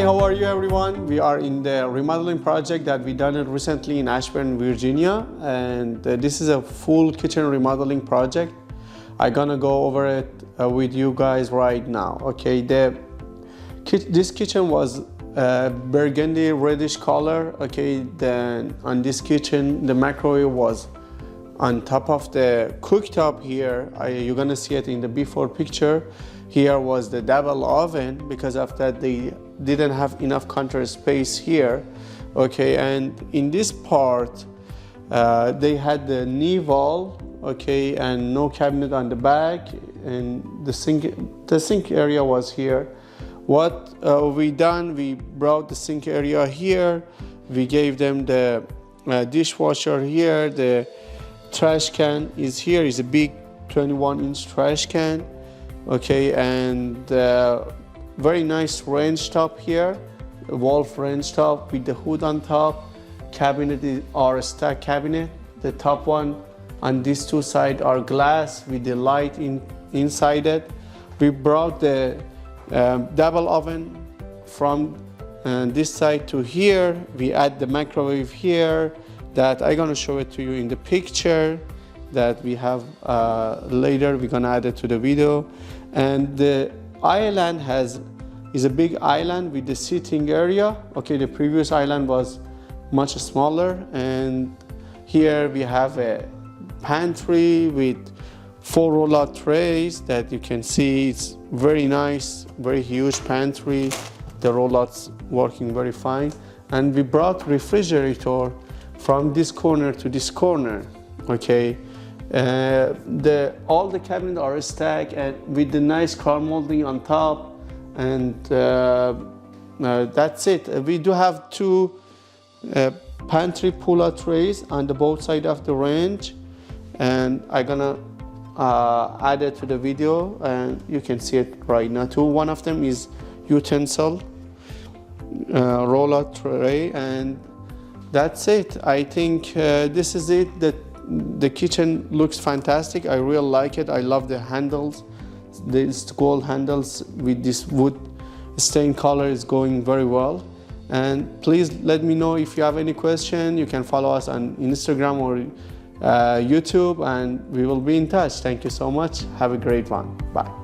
how are you everyone? We are in the remodeling project that we done it recently in Ashburn, Virginia, and this is a full kitchen remodeling project. I'm gonna go over it with you guys right now. Okay, this kitchen was burgundy reddish color. Okay, then on this kitchen the microwave was on top of the cooktop here. You're gonna see it in the before picture. Here was the double oven. Because of that they didn't have enough counter space here. Okay, and in this part they had the knee wall, okay, and no cabinet on the back, and the sink area was here. What we done, we brought the sink area here, we gave them the dishwasher here, the trash can is here, is a big 21-inch trash can. Okay, and very nice range top here, Wolf range top with the hood on top. Cabinet is our stack cabinet. The top one on these two sides are glass with the light inside it. We brought the double oven from this side to here. We add the microwave here that I'm gonna show it to you in the picture that we have later. We're gonna add it to the video. And the island is a big island with the seating area. Okay, the previous island was much smaller, and here we have a pantry with 4 roll-out trays that you can see. It's very nice, very huge pantry. The rollouts working very fine. And we brought refrigerator from this corner to this corner. Okay, all the cabinets are stacked and with the nice car molding on top, and that's it. We do have 2 pantry pull-out trays on the both sides of the range, and I'm gonna add it to the video and you can see it right now too. One of them is utensil roll-out tray, and that's it. I think this is it. The kitchen looks fantastic. I really like it. I love the handles. These gold handles with this wood stain color is going very well. And please let me know if you have any question. You can follow us on Instagram or YouTube, and we will be in touch. Thank you so much. Have a great one. Bye.